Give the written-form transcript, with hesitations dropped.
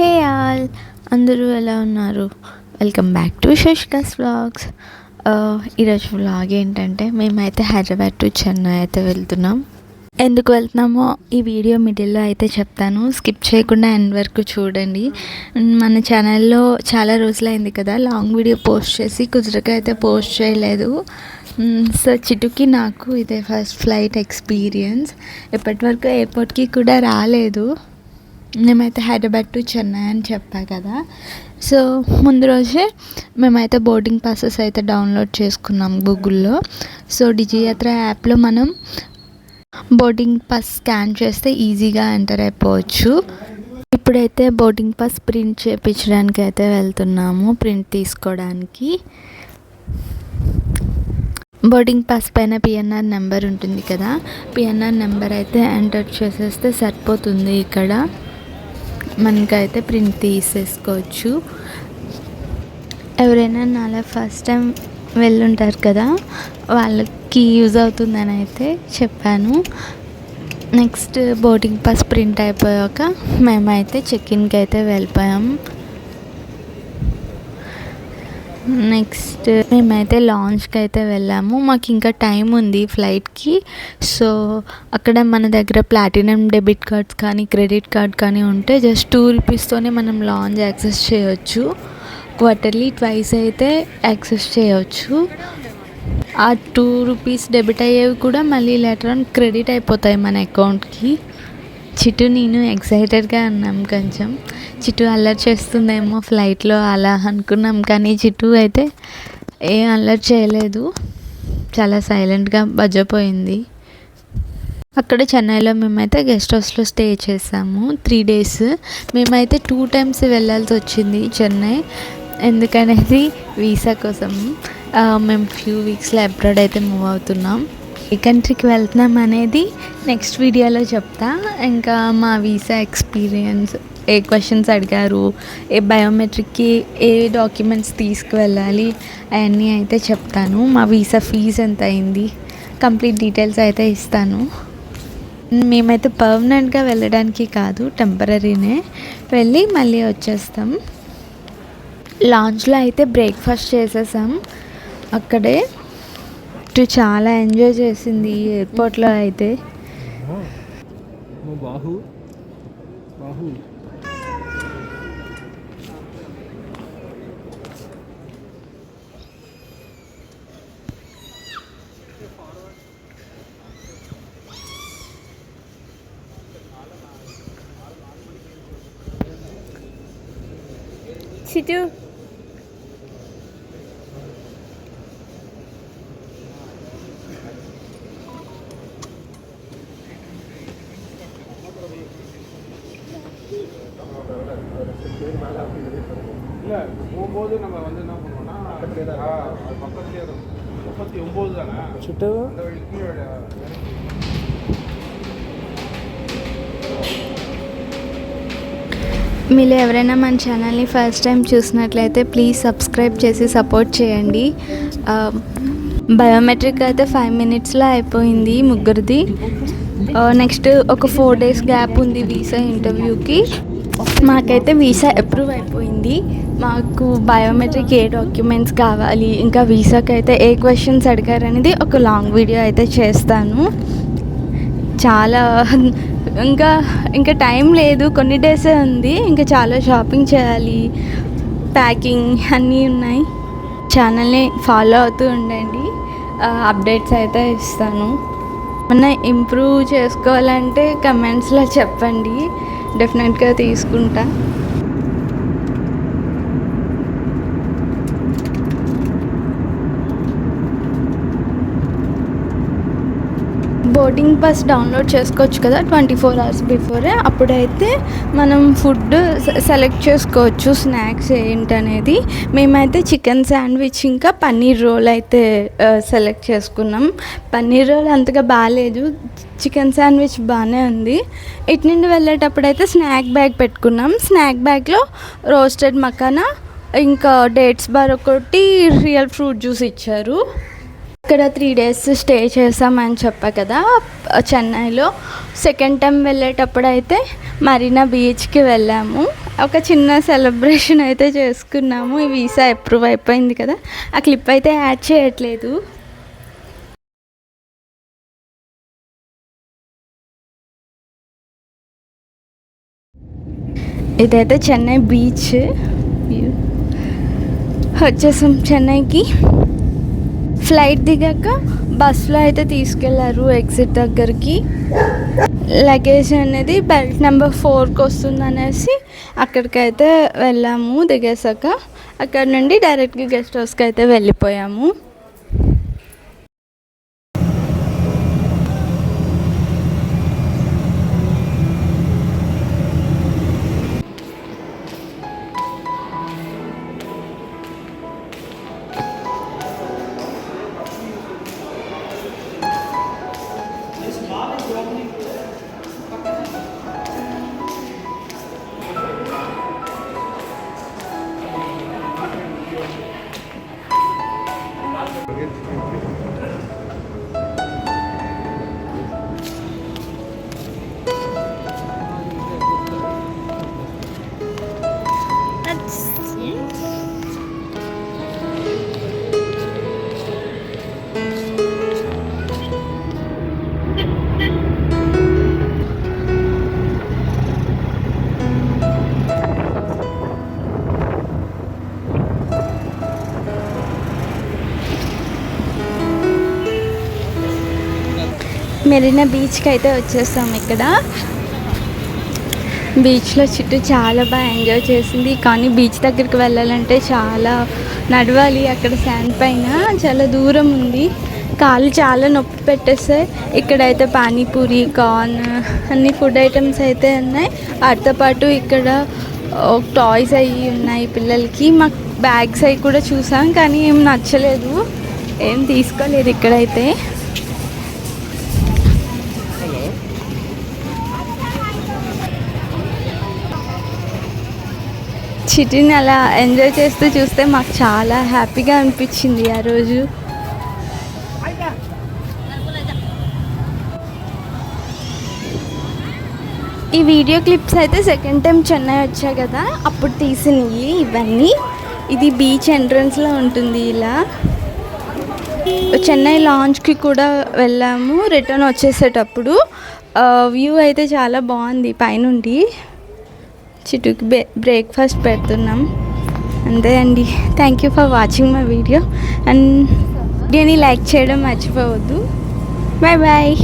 Hey all, అందరూ ఎలా ఉన్నారు? Welcome back to Sasika's vlogs. ఈరోజు వ్లాగ్ ఏంటంటే మేమైతే హైదరాబాద్ టు చెన్నై అయితే వెళ్తున్నాం. ఎందుకు వెళ్తున్నామో ఈ వీడియో మిడిల్లో అయితే చెప్తాను, స్కిప్ చేయకుండా ఎండ్ వరకు చూడండి. మన ఛానల్లో చాలా రోజులైంది కదా లాంగ్ వీడియో పోస్ట్ చేసి, కుదురుగా అయితే పోస్ట్ చేయలేదు. సో చిటుకి నాకు ఇదే ఫస్ట్ ఫ్లైట్ ఎక్స్పీరియన్స్. ఇప్పటివరకు ఎయిర్పోర్ట్కి కూడా రాలేదు. మేమైతే హైదరాబాద్ టు చెన్నై అని చెప్పా కదా. సో ముందు రోజే మేమైతే బోర్డింగ్ పాసెస్ అయితే డౌన్లోడ్ చేసుకున్నాం గూగుల్లో. సో డిజియాత్ర యాప్లో మనం బోర్డింగ్ పాస్ స్కాన్ చేస్తే ఈజీగా ఎంటర్ అయిపోవచ్చు. ఇప్పుడైతే బోర్డింగ్ పాస్ ప్రింట్ చేయించడానికి అయితే వెళ్తున్నాము, ప్రింట్ తీసుకోవడానికి. బోర్డింగ్ పాస్ పైన పిఎన్ఆర్ నెంబర్ ఉంటుంది కదా, పిఎన్ఆర్ నెంబర్ అయితే ఎంటర్ చేసేస్తే సరిపోతుంది. ఇక్కడ మనకైతే ప్రింట్ తీసేసుకోవచ్చు. ఎవరైనా నాలా ఫస్ట్ టైం వెళ్ళుంటారు కదా, వాళ్ళకి యూజ్ అవుతుందని అయితే చెప్పాను. నెక్స్ట్ బోర్డింగ్ పాస్ ప్రింట్ అయిపోయాక మేమైతే చెక్ఇన్కి అయితే వెళ్ళిపోయాం. నెక్స్ట్ మేమైతే లాంచ్కి అయితే వెళ్ళాము. మాకు ఇంకా టైం ఉంది ఫ్లైట్కి. సో అక్కడ మన దగ్గర ప్లాటినం డెబిట్ కార్డ్స్ కానీ క్రెడిట్ కార్డ్ కానీ ఉంటే జస్ట్ 2 రూపీస్తోనే మనం లాంచ్ యాక్సెస్ చేయొచ్చు. క్వార్టర్లీ ట్వైస్ అయితే యాక్సెస్ చేయొచ్చు. ఆ 2 రూపీస్ డెబిట్ అయ్యేవి కూడా మళ్ళీ లేటర్ ఆన్ క్రెడిట్ అయిపోతాయి మన అకౌంట్కి. చిటు నేను ఎక్సైటెడ్గా ఉన్నాం. కొంచెం చిటు అల్లరి చేస్తుందేమో ఫ్లైట్లో అలా అనుకున్నాం, కానీ చిటు అయితే ఏం అల్లరి చేయలేదు, చాలా సైలెంట్గా బజ్జపోయింది. అక్కడ చెన్నైలో మేమైతే గెస్ట్ హౌస్లో స్టే చేసాము 3 days. మేమైతే 2 times వెళ్ళాల్సి వచ్చింది చెన్నై. ఎందుకనేది వీసా కోసం. మేము ఫ్యూ వీక్స్లో అబ్రాడ్ అయితే మూవ్ అవుతున్నాం. ఏ కంట్రీకి వెళ్తున్నాం అనేది నెక్స్ట్ వీడియోలో చెప్తా. ఇంకా మా వీసా ఎక్స్పీరియన్స్, ఏ క్వశ్చన్స్ అడిగారు, ఏ బయోమెట్రిక్కి ఏ డాక్యుమెంట్స్ తీసుకువెళ్ళాలి అవన్నీ అయితే చెప్తాను. మా వీసా ఫీజు ఎంత అయింది, కంప్లీట్ డీటెయిల్స్ అయితే ఇస్తాను. మేమైతే పర్మనెంట్గా వెళ్ళడానికి కాదు, టెంపరీనే వెళ్ళి మళ్ళీ వచ్చేస్తాం. లాంచ్లో అయితే బ్రేక్ఫాస్ట్ చేసేసాం అక్కడే. చాలా ఎంజాయ్ చేసింది ఎయిర్పోర్ట్లో అయితే. చిటు இல்லை 9 நம்ம வந்து என்ன பண்ணுவோம்னா பக்கத்துலேயே 39 தானே சுட்டு அந்த கீழே. మీరు ఎవరైనా మన ఛానల్ని ఫస్ట్ టైం చూసినట్లయితే ప్లీజ్ సబ్స్క్రైబ్ చేసి సపోర్ట్ చేయండి. బయోమెట్రిక్ అయితే 5 minutesలో అయిపోయింది ముగ్గురిది. నెక్స్ట్ ఒక 4 days గ్యాప్ ఉంది వీసా ఇంటర్వ్యూకి. మాకైతే వీసా అప్రూవ్ అయిపోయింది. మాకు బయోమెట్రిక్ ఏ డాక్యుమెంట్స్ కావాలి, ఇంకా వీసాకి అయితే ఏ క్వశ్చన్స్ అడిగారనేది ఒక లాంగ్ వీడియో అయితే చేస్తాను. చాలా ఇంకా టైం లేదు, కొన్ని డేసే ఉంది. ఇంకా చాలా షాపింగ్ చేయాలి, ప్యాకింగ్ అన్నీ ఉన్నాయి. ఛానల్ని ఫాలో అవుతూ ఉండండి, అప్డేట్స్ అయితే ఇస్తాను. ఏమన్నా ఇంప్రూవ్ చేసుకోవాలంటే కమెంట్స్లో చెప్పండి, డెఫినెట్గా తీసుకుంటా. బోర్డింగ్ పాస్ డౌన్లోడ్ చేసుకోవచ్చు కదా 24 hours బిఫోరే. అప్పుడైతే మనం ఫుడ్ సెలెక్ట్ చేసుకోవచ్చు, స్నాక్స్ ఏంటనేది. మేమైతే చికెన్ శాండ్విచ్ ఇంకా పన్నీర్ రోల్ అయితే సెలెక్ట్ చేసుకున్నాం. పన్నీర్ రోల్ అంతగా బాగాలేదు, చికెన్ శాండ్విచ్ బాగానే ఉంది. ఇటు నుండి వెళ్ళేటప్పుడైతే స్నాక్ బ్యాగ్ పెట్టుకున్నాం. స్నాక్ బ్యాగ్లో రోస్టెడ్ మకానా ఇంకా డేట్స్ బార్ ఒకటి, రియల్ ఫ్రూట్ జ్యూస్ ఇచ్చారు. ఇక్కడ 3 days స్టే చేసామని చెప్పా కదా చెన్నైలో. సెకండ్ టైం వెళ్ళేటప్పుడు అయితే మరీనా బీచ్కి వెళ్ళాము. ఒక చిన్న సెలబ్రేషన్ అయితే చేసుకున్నాము. ఈ వీసా అప్రూవ్ అయిపోయింది కదా, ఆ క్లిప్ అయితే యాడ్ చేయట్లేదు. ఇదైతే చెన్నై బీచ్ వ్యూ. వచ్చేసాం చెన్నైకి. ఫ్లైట్ దిగాక బస్సులో అయితే తీసుకెళ్లారు ఎగ్జిట్ దగ్గరికి. లగేజ్ అనేది బెల్ట్ నెంబర్ 4కి వస్తుంది అనేసి అక్కడికైతే వెళ్ళాము. దిగేసాక అక్కడ నుండి డైరెక్ట్గా గెస్ట్ హౌస్కి అయితే వెళ్ళిపోయాము. మెరీనా బీచ్కి అయితే వచ్చేసాం. ఇక్కడ బీచ్లో చుట్టూ చాలా బాగా ఎంజాయ్ చేసింది. కానీ బీచ్ దగ్గరికి వెళ్ళాలంటే చాలా నడవాలి. అక్కడ శాండ్ పైన చాలా దూరం ఉంది. కాళ్ళు చాలా నొప్పి పెట్టేస్తాయి. ఇక్కడైతే పానీపూరి, కార్న్ అన్ని ఫుడ్ ఐటమ్స్ అయితే ఉన్నాయి. వాటితో పాటు ఇక్కడ టాయ్స్ అవి ఉన్నాయి పిల్లలకి. మాకు బ్యాగ్స్ అవి కూడా చూసాం కానీ ఏం నచ్చలేదు, ఏం తీసుకోలేదు ఇక్కడైతే. సిటీని అలా ఎంజాయ్ చేస్తూ చూస్తే మాకు చాలా హ్యాపీగా అనిపించింది ఆ రోజు. ఈ వీడియో క్లిప్స్ అయితే సెకండ్ టైం చెన్నై వచ్చా కదా అప్పుడు తీసినవి ఇవన్నీ. ఇది బీచ్ ఎంట్రన్స్లో ఉంటుంది. ఇలా చెన్నై లాంచ్కి కూడా వెళ్ళాము రిటర్న్ వచ్చేసేటప్పుడు. వ్యూ అయితే చాలా బాగుంది పైనుండి. చిట్టుకి బ్రేక్ఫాస్ట్ పెడుతున్నాం. అంతే అండి. Thank you for watching my video. And వీడియోని లైక్ చేయడం మర్చిపోవద్దు. Bye bye.